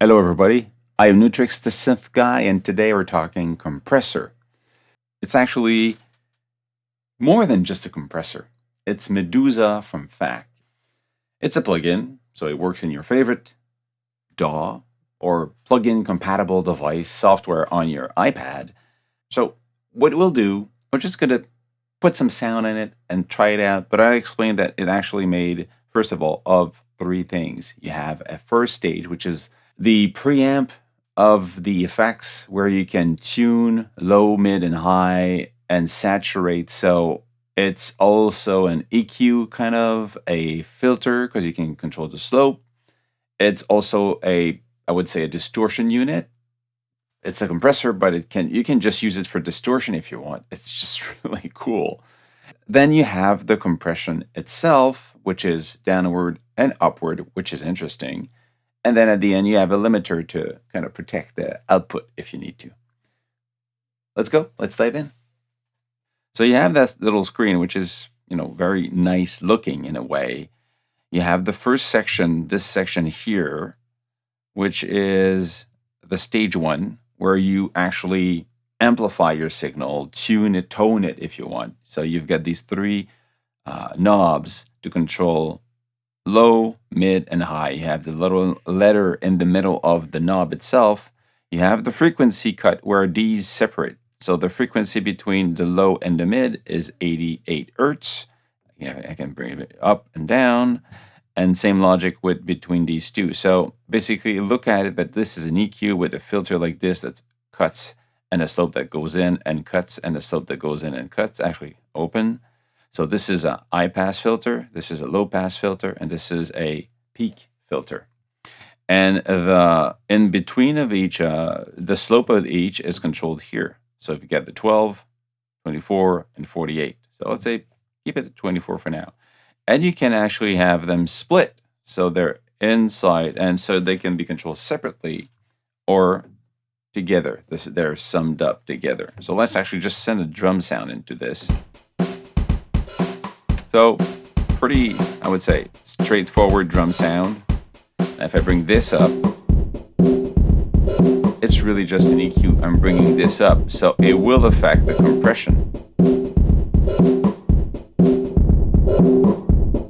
Hello everybody, I am Nu-Trix the synth guy, and today we're talking compressor. It's actually more than just a compressor. It's Medusa from FAC. It's a plugin, so it works in your favorite DAW or plugin compatible device software on your iPad. So what we'll do, we're just going to put some sound in it and try it out, but I explained that it actually made, first of all, of three things. You have a first stage, which is the preamp of the effects where you can tune low, mid, and high and saturate. So it's also an EQ kind of a filter because you can control the slope. It's also I would say a distortion unit. It's a compressor, but you can just use it for distortion if you want. It's just really cool. Then you have the compression itself, which is downward and upward, which is interesting. And then at the end, you have a limiter to kind of protect the output if you need to. Let's go. Let's dive in. So you have that little screen, which is, very nice looking in a way. You have the first section, this section here, which is the stage one, where you actually amplify your signal, tune it, tone it if you want. So you've got these three knobs to control low, mid, and high. You have the little letter in the middle of the knob itself. You have the frequency cut where these separate. So the frequency between the low and the mid is 88 Hertz. I can bring it up and down. And same logic with between these two. So basically look at it that this is an EQ with a filter like this that cuts and a slope that goes in and cuts and a slope that goes in and cuts. Actually open. So this is a high pass filter, this is a low pass filter, and this is a peak filter. And the in between of each, the slope of each is controlled here. So if you get the 12, 24, and 48. So let's say keep it at 24 for now. And you can actually have them split. So they're inside, and so they can be controlled separately or together. They're summed up together. So let's actually just send a drum sound into this. So pretty, I would say, straightforward drum sound. If I bring this up, it's really just an EQ. I'm bringing this up, so it will affect the compression.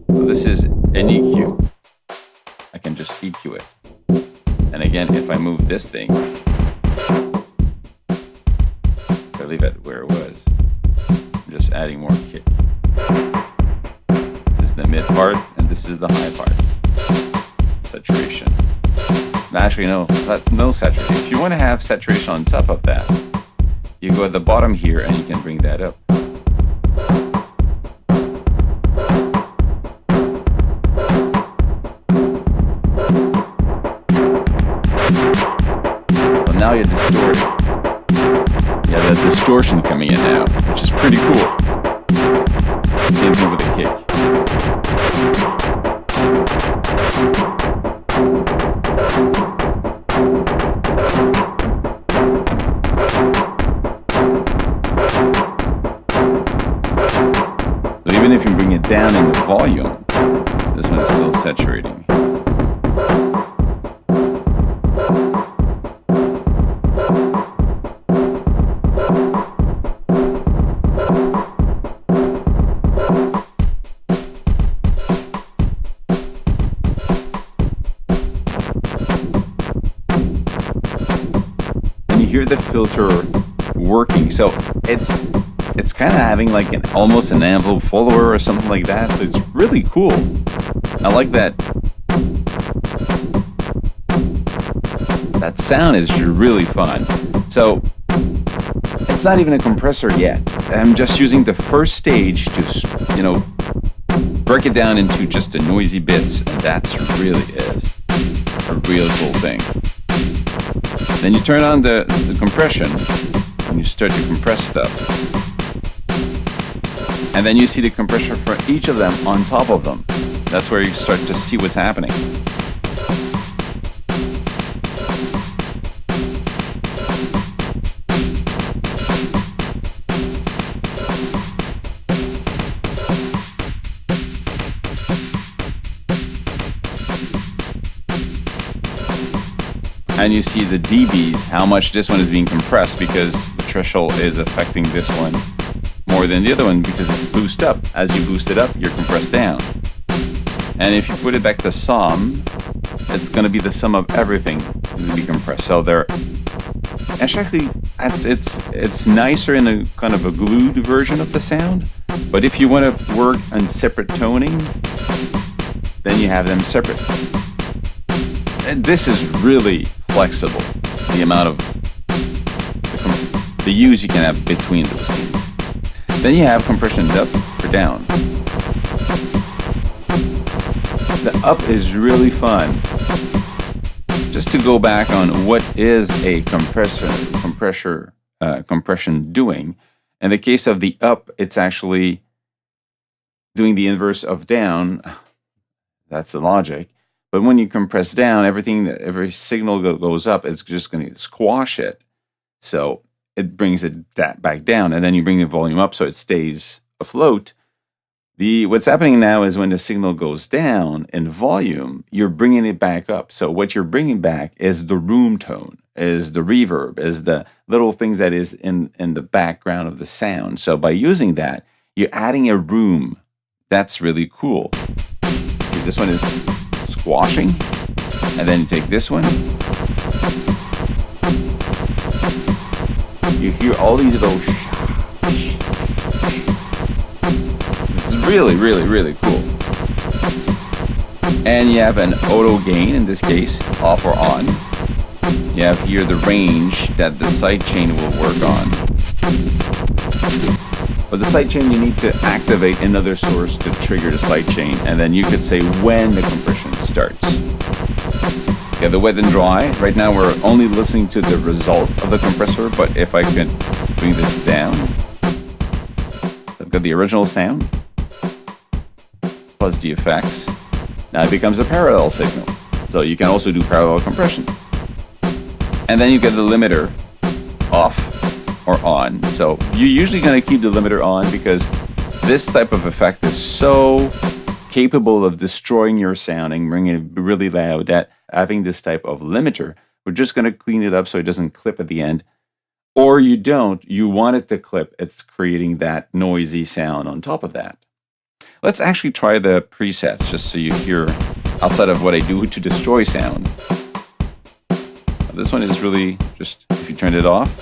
So this is an EQ. I can just EQ it. And again, if I move this thing, if I leave it where it was, I'm just adding more kick. The mid part, and this is the high part. Saturation. Actually, no, that's no saturation. If you want to have saturation on top of that, you go at the bottom here and you can bring that up. Well, now you're distorting. You have that distortion coming in now, which is pretty cool. Same thing with the kick. But even if you bring it down in the volume, this one is still saturating. Hear the filter working, so it's kind of having like almost an envelope follower or something like that. So it's really cool. I like that. That sound is really fun. So it's not even a compressor yet. I'm just using the first stage to break it down into just the noisy bits, and that's really is a real cool thing. Then you turn on the compression and you start to compress stuff. And then you see the compressor for each of them on top of them. That's where you start to see what's happening. And you see the dBs, how much this one is being compressed, because the threshold is affecting this one more than the other one because it's boosted up. As you boost it up, you're compressed down. And if you put it back to sum, it's going to be the sum of everything to be compressed. So they're actually, it's nicer in a kind of a glued version of the sound. But if you want to work on separate toning, then you have them separate. And this is really flexible, the amount of the use you can have between those things. Then you have compression up or down. The up is really fun. Just to go back on what is a compression doing. In the case of the up, it's actually doing the inverse of down. That's the logic. But when you compress down, every signal goes up, it's just going to squash it. So it brings it back down, and then you bring the volume up so it stays afloat. What's happening now is when the signal goes down in volume, you're bringing it back up. So what you're bringing back is the room tone, is the reverb, is the little things that is in the background of the sound. So by using that, you're adding a room. That's really cool. See, this one is squashing, and then you take this one. You hear all these little This is really, really, really cool. And you have an auto gain, in this case, off or on. You have here the range that the sidechain will work on. But the sidechain, you need to activate another source to trigger the sidechain, and then you could say when the compression starts. You have the wet and dry. Right now we're only listening to the result of the compressor, but if I could bring this down, I've got the original sound plus the effects. Now it becomes a parallel signal. So you can also do parallel compression. And then you get the limiter off or on. So you're usually going to keep the limiter on because this type of effect is so capable of destroying your sound and bringing it really loud that having this type of limiter, we're just going to clean it up so it doesn't clip at the end. Or you don't, you want it to clip, it's creating that noisy sound on top of that. Let's actually try the presets just so you hear outside of what I do to destroy sound. This one is really just, if you turn it off,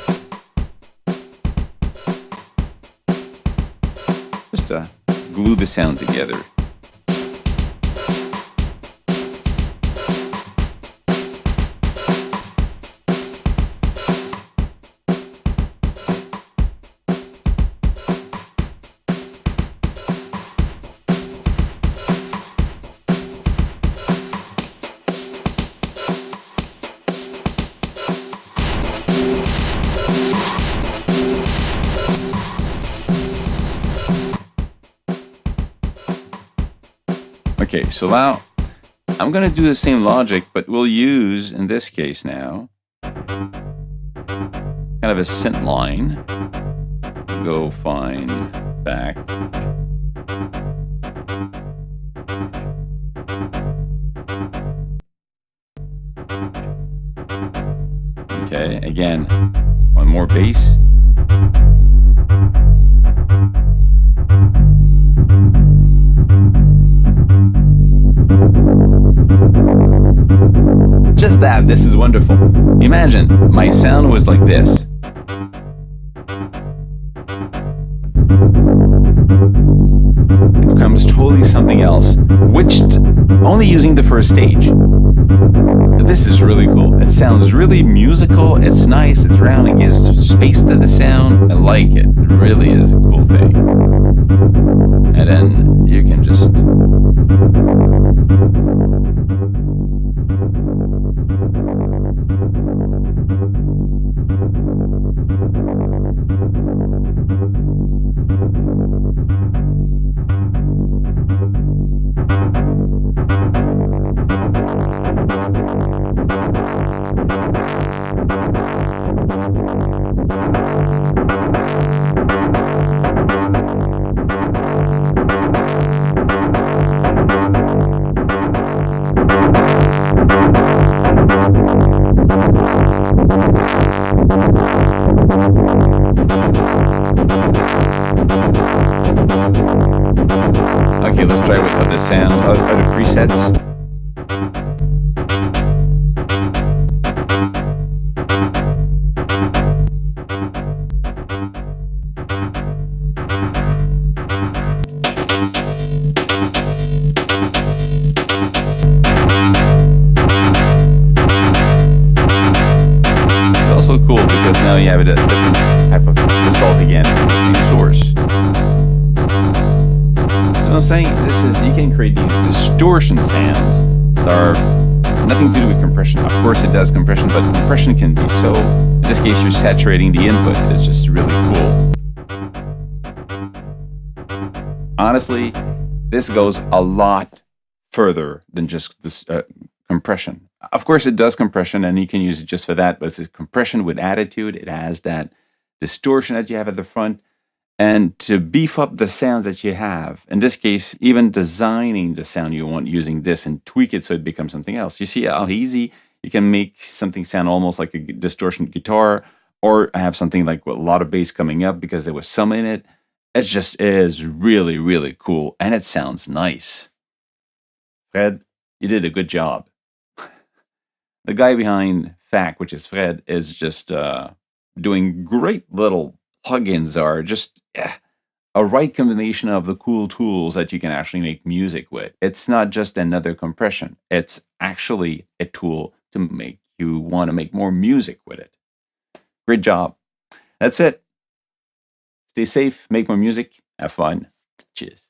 just to glue the sound together. Okay, so now I'm going to do the same logic, but we'll use, in this case now, kind of a synth line. Go find back. Okay, again, one more bass. Just that, this is wonderful. Imagine my sound was like this. It becomes totally something else, which only using the first stage. This is really cool. It sounds really musical, it's nice, it's round, it gives space to the sound. I like it. It really is a cool thing. And then you can just download other presets. It's also cool because now you have a different type of result again from the same source. So I'm saying this is, you can create these distortion sounds that are nothing to do with compression. Of course it does compression, but compression can be so, in this case you're saturating the input. It's just really cool. Honestly, this goes a lot further than just this compression. Of course it does compression and you can use it just for that, but it's a compression with attitude. It has that distortion that you have at the front. And to beef up the sounds that you have, in this case, even designing the sound you want using this and tweak it so it becomes something else. You see how easy you can make something sound almost like a distortion guitar, or have something like a lot of bass coming up because there was some in it. It just is really, really cool, and it sounds nice. Fred, you did a good job. The guy behind FAC, which is Fred, is just doing great little plugins are just a right combination of the cool tools that you can actually make music with. It's not just another compression. It's actually a tool to make you want to make more music with it. Great job. That's it. Stay safe, make more music, have fun. Cheers.